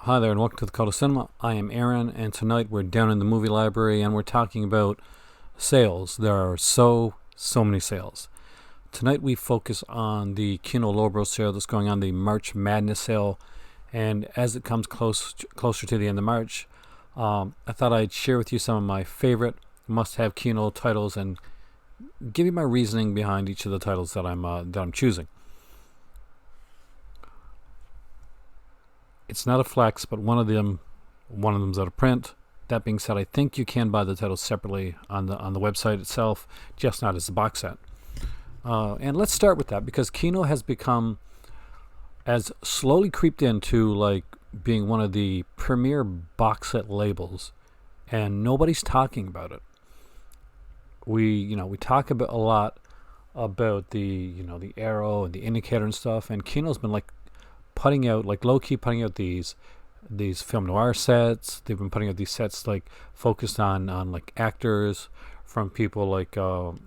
Hi there and welcome to the Call to Cinema. I am Aaron, and tonight we're down in the movie library and we're talking about sales. There are so many sales. Tonight we focus on the Kino Lowbrow sale that's going on, the March Madness sale, and as it comes closer to the end of March, I thought I'd share with you some of my favorite must-have Kino titles and give you my reasoning behind each of the titles that I'm choosing. It's not a flex, but one of them's out of print. That being said, I think you can buy the titles separately on the website itself, just not as a box set. And let's start with that, because Kino has slowly creeped into like being one of the premier box set labels, and nobody's talking about it. We talk about a lot about the arrow and the indicator and stuff, and Kino's been like putting out, like low-key putting out these film noir sets. They've been putting out these sets like focused on like actors, from people like Carol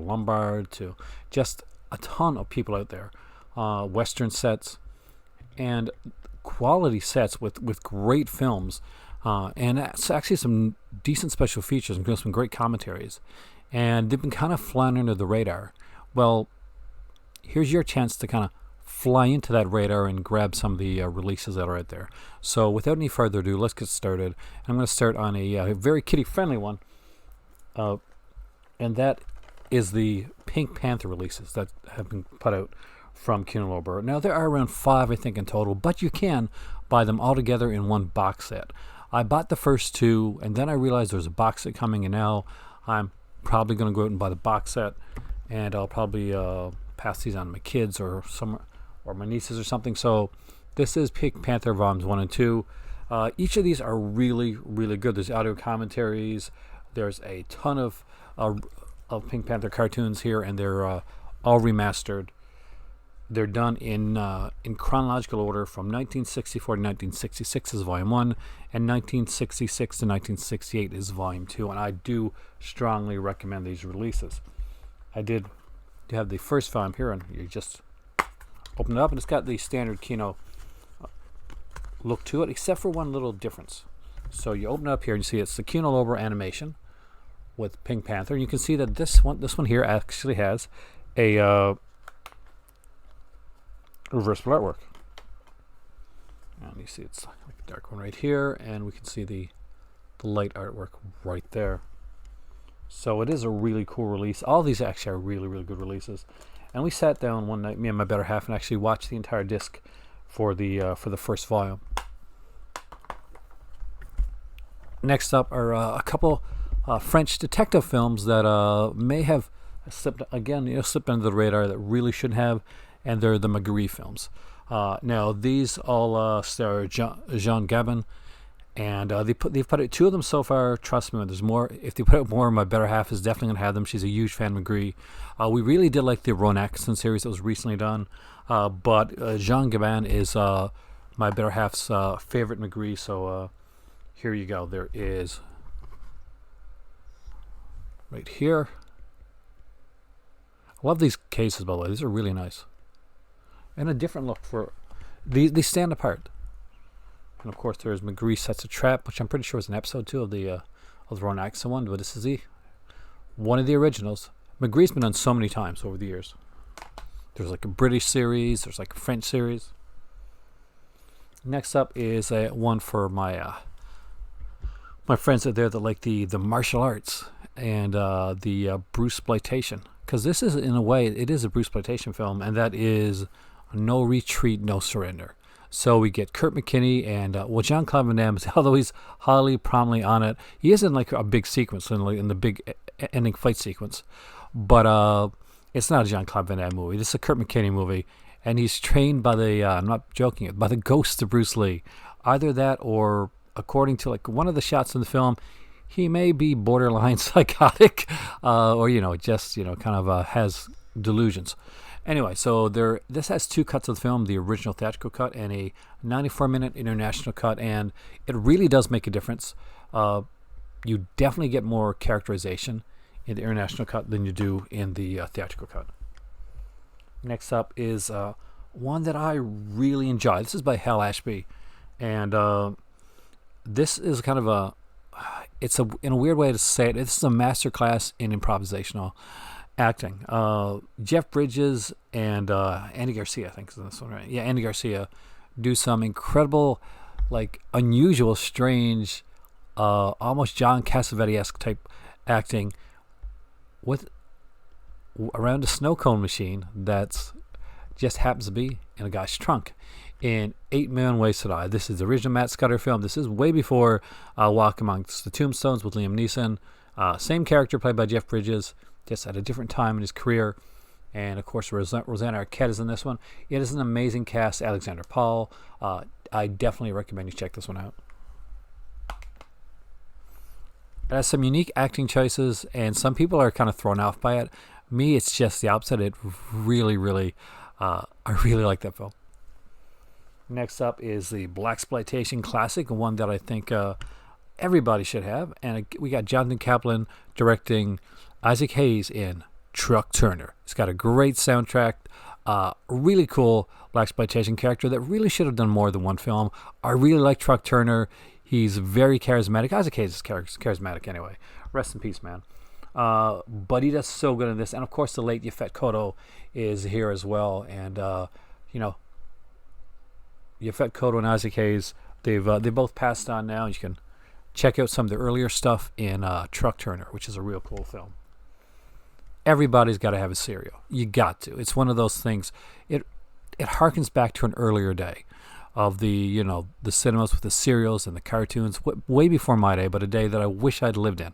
Lombard to just a ton of people out there. Western sets and quality sets with great films, and it's actually some decent special features and some great commentaries. And they've been kind of flying under the radar. Well, here's your chance to kind of fly into that radar and grab some of the releases that are out there. So without any further ado, let's get started. I'm going to start on a very kiddie-friendly one, and that is the Pink Panther releases that have been put out from Kino Lowbrow. Now, there are around 5, I think, in total, but you can buy them all together in one box set. I bought the first 2, and then I realized there's a box set coming, and now I'm probably going to go out and buy the box set, and I'll probably pass these on to my kids or my nieces or something. So this is Pink Panther Volumes 1 and 2. Each of these are really, really good. There's audio commentaries. There's a ton of Pink Panther cartoons here, and they're all remastered. They're done in chronological order from 1964 to 1966 is Volume 1, and 1966 to 1968 is Volume 2, and I do strongly recommend these releases. I did have the first volume here, and you just open it up, and it's got the standard Kino look to it, except for one little difference. So you open it up here, and you see it's the Kino Lowbrow animation with Pink Panther, and you can see that this one here actually has a reversible artwork. And you see it's like a dark one right here, and we can see the light artwork right there. So it is a really cool release. All these actually are really, really good releases. And we sat down one night, me and my better half, and actually watched the entire disc for the first volume. Next up are a couple French detective films that may have slipped under the radar that really shouldn't have, and they're the Magritte films. Now these all star Jean Gabin, and they've put out 2 of them so far. Trust me, when there's more, if they put out more, my better half is definitely going to have them. She's a huge fan of Magritte. We really did like the Ron Atkinson series that was recently done, but Jean Gabin is my better half's favorite Magritte. So here you go. There is right here. I love these cases, by the way. These are really nice, and a different look for they stand apart. And of course, there's Magritte Sets a Trap, which I'm pretty sure is an episode 2 of the Ron Atkinson one, but this is one of the originals. Magritte's been done so many times over the years. There's like a British series, there's like a French series. Next up is one for my friends out there that like the martial arts and the Bruceploitation, because this is, in a way, it is a Bruceploitation film, and that is No Retreat, No Surrender. So we get Kurt McKinney and Jean-Claude Van Damme, although he's highly prominently on it, he is in like a big sequence, in the big ending fight sequence. But it's not a Jean-Claude Van Damme movie. This is a Kurt McKinney movie, and he's trained by I'm not joking, by the ghost of Bruce Lee. Either that, or according to like one of the shots in the film, he may be borderline psychotic, or kind of has delusions. Anyway, so this has 2 cuts of the film, the original theatrical cut and a 94-minute international cut, and it really does make a difference. You definitely get more characterization in the international cut than you do in the theatrical cut. Next up is one that I really enjoy. This is by Hal Ashby, And this is kind of it's in a weird way to say it. This is a masterclass in improvisational acting. Jeff Bridges and Andy Garcia, I think is this one, right? Yeah, Andy Garcia do some incredible, like unusual, strange, almost John Cassavetes-esque type acting with around a snow cone machine that's just happens to be in a guy's trunk in 8 Million Ways to Die. This is the original Matt Scudder film. This is way before Walk Amongst the Tombstones with Liam Neeson. Same character played by Jeff Bridges, just at a different time in his career. And of course, Rosanna Arquette is in this one. It is an amazing cast. Alexander Paul. I definitely recommend you check this one out. It has some unique acting choices, and some people are kind of thrown off by it. Me, it's just the opposite. It really, really, I really like that film. Next up is the blaxploitation classic, one that I think everybody should have. And we got Jonathan Kaplan directing Isaac Hayes in Truck Turner. It's got a great soundtrack, really cool blaxploitation character that really should have done more than one film. I really like Truck Turner. He's very charismatic. Isaac Hayes is charismatic anyway. Rest in peace, man. But he does so good in this. And of course, the late Yaphet Kotto is here as well. And, Yaphet Kotto and Isaac Hayes, they both passed on now. You can check out some of the earlier stuff in Truck Turner, which is a real cool film. Everybody's got to have a cereal. You got to. It's one of those things. It harkens back to an earlier day of the cinemas with the serials and the cartoons, way before my day, but a day that I wish I'd lived in.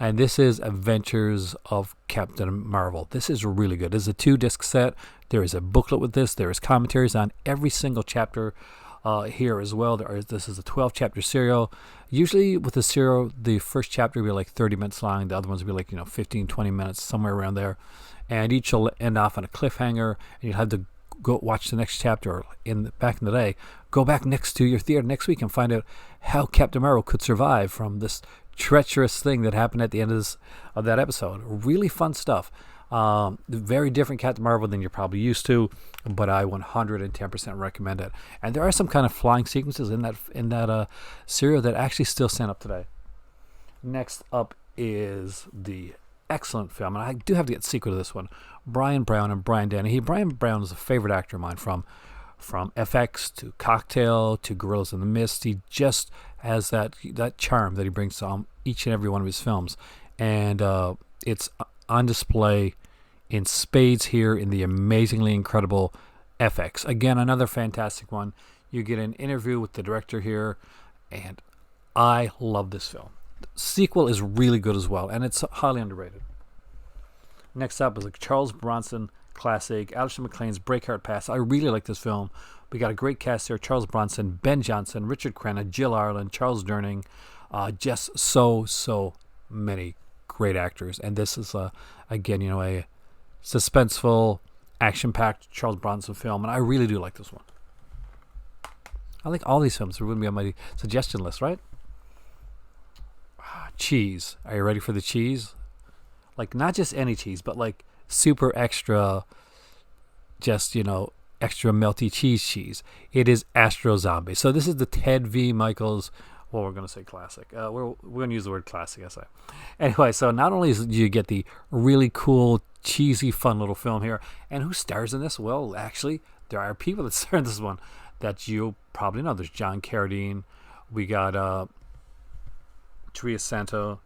And this is Adventures of Captain Marvel. This is really good. This is a 2-disc set. There is a booklet with this. There is commentaries on every single chapter here as well. This is a 12-chapter serial. Usually with the serial, the first chapter will be like 30 minutes long. The other ones will be like 15, 20 minutes, somewhere around there. And each will end off on a cliffhanger, and you'll have to go watch the next chapter. Back in the day, go back next to your theater next week and find out how Captain Marvel could survive from this treacherous thing that happened at the end of that episode. Really fun stuff. Very different Captain Marvel than you're probably used to, but I 110% recommend it. And there are some kind of flying sequences in that serial that actually still stand up today. Next up is the excellent film, and I do have to get a sequel to this one. Brian Brown and Brian Dennehy. Brian Brown is a favorite actor of mine from FX to Cocktail to Gorillas in the Mist. He just has that charm that he brings to each and every one of his films, and it's on display in spades here in the amazingly incredible FX. Again, another fantastic one. You get an interview with the director here, and I love this film. The sequel is really good as well, and it's highly underrated. Next up is a Charles Bronson classic, Alistair McLean's Breakheart Pass. I really like this film. We got a great cast here: Charles Bronson, Ben Johnson, Richard Crenna, Jill Ireland, Charles Durning. Just so many great actors. And this is, again, a suspenseful, action-packed Charles Bronson film. And I really do like this one. I like all these films. They're going to be on my suggestion list, right? Cheese. Are you ready for the cheese? Like, not just any cheese, but like super extra, just, extra melty cheese. It is Astro Zombie. So this is the Ted V. Michaels, well, we're going to say classic. We're going to use the word classic, I say. Anyway, so not only do you get the really cool, cheesy, fun little film here, and who stars in this? Well, actually, there are people that star in this one that you probably know. There's John Carradine. We got Tria Santo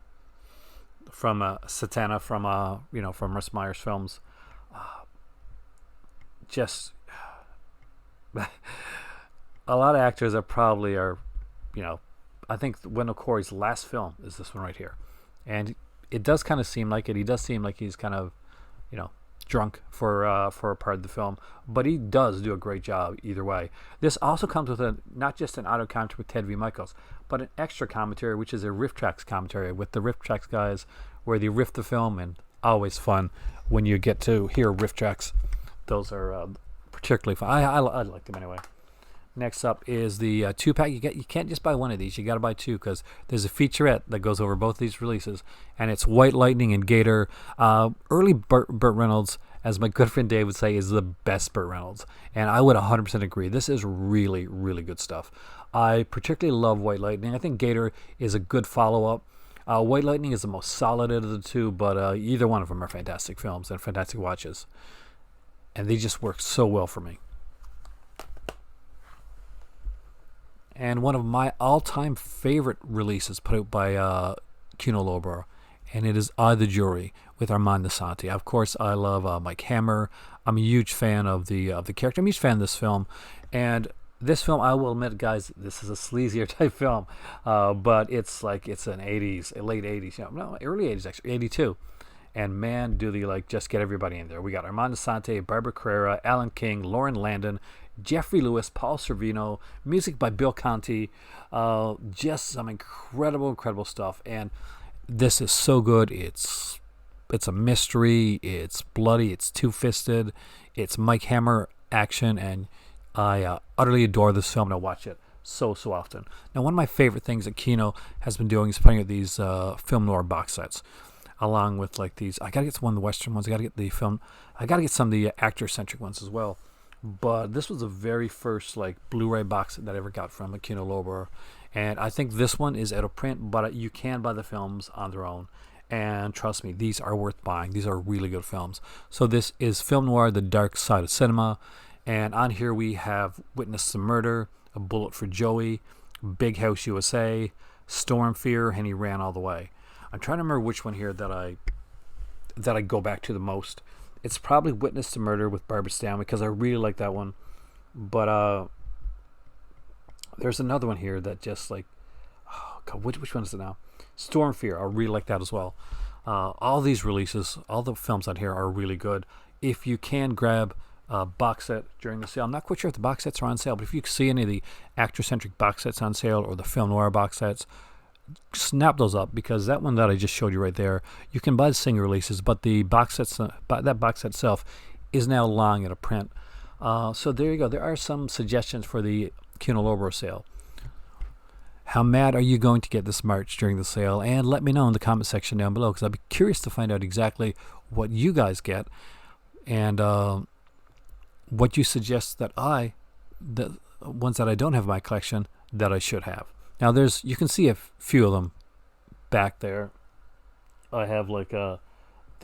from Satana from Russ Meyer's films. Just a lot of actors that probably are, I think Wendell Corey's last film is this one right here, and it does kind of seem like it. He does seem like he's kind of, drunk for a part of the film, but he does do a great job either way. This also comes with not just an audio commentary with Ted V. Michaels, but an extra commentary, which is a Riff Tracks commentary with the Riff Tracks guys, where they riff the film, and always fun when you get to hear Riff Tracks. Those are particularly fun. I like them anyway. Next up is the 2-pack. You can't just buy one of these. You got to buy two because there's a featurette that goes over both these releases, and it's White Lightning and Gator. Early Burt Reynolds, as my good friend Dave would say, is the best Burt Reynolds, and I would 100% agree. This is really, really good stuff. I particularly love White Lightning. I think Gator is a good follow-up. White Lightning is the most solid out of the two, but either one of them are fantastic films and fantastic watches, and they just work so well for me. And one of my all-time favorite releases put out by Kino Lorber, and it is I, the Jury, with Armand Assante. Of course, I love Mike Hammer. I'm a huge fan of the character. I'm a huge fan of this film. And this film, I will admit, guys, this is a sleazier type film, but it's an 80s, late 80s, no, early 80s actually, 82. And man, do they just get everybody in there. We got Armand Assante, Barbara Carrera, Alan King, Lauren Landon, Jeffrey Lewis, Paul Sorvino, music by Bill Conti, just some incredible stuff. And this is so good. It's a mystery. It's bloody. It's two-fisted. It's Mike Hammer action, and I utterly adore this film, and I watch it so often. Now, one of my favorite things that Kino has been doing is putting out these film noir box sets, along with these. I gotta get one of the Western ones. I gotta get some of the actor-centric ones as well. But this was the very first Blu-ray box set that I ever got from a Kino Lorber, and I think this one is out of print, but you can buy the films on their own. And trust me, these are worth buying. These are really good films. So this is Film Noir: The Dark Side of Cinema, and on here we have Witness the Murder, A Bullet for Joey, Big House USA, Storm Fear, and He Ran All the Way. I'm trying to remember which one here that I go back to the most. It's probably Witness to Murder with Barbara Stanwyck because I really like that one. But there's another one here that just oh God, which one is it now? Storm Fear. I really like that as well. All these releases, all the films on here are really good. If you can grab a box set during the sale, I'm not quite sure if the box sets are on sale, but if you see any of the actor-centric box sets on sale or the film noir box sets, snap those up, because that one that I just showed you right there, you can buy the single releases, but the box sets, that box set itself is now long out of print. So there you go. There are some suggestions for the Kino Lorber sale. How mad are you going to get this March during the sale? And let me know in the comment section down below, because I'd be curious to find out exactly what you guys get and what you suggest that the ones that I don't have in my collection that I should have. Now you can see a few of them back there. I have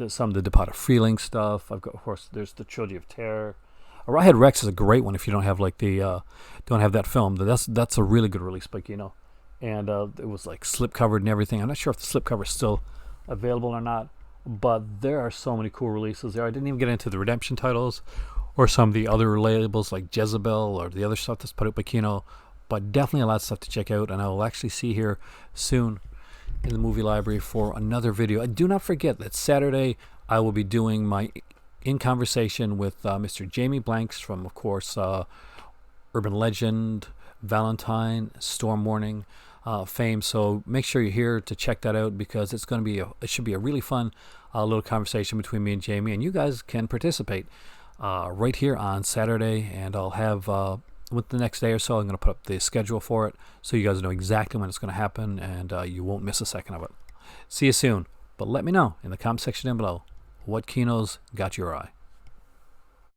some of the Departed Freeling stuff. I've got, of course, there's the Trilogy of Terror. Rawhead Rex is a great one if you don't have don't have that film. That's a really good release by Kino, and it was slip covered and everything. I'm not sure if the slip cover is still available or not, but there are so many cool releases there. I didn't even get into the Redemption titles or some of the other labels like Jezebel or the other stuff that's put out by Kino. But definitely a lot of stuff to check out, and I will actually see you here soon in the movie library for another video. And do not forget that Saturday I will be doing my In Conversation with Mr. Jamie Blanks from, of course, Urban Legend, Valentine, Storm Warning fame. So make sure you're here to check that out, because it's going to be it should be a really fun little conversation between me and Jamie, and you guys can participate right here on Saturday, and I'll have with the next day or so, I'm going to put up the schedule for it so you guys know exactly when it's going to happen, and you won't miss a second of it. See you soon, but let me know in the comment section down below what Kino's got your eye.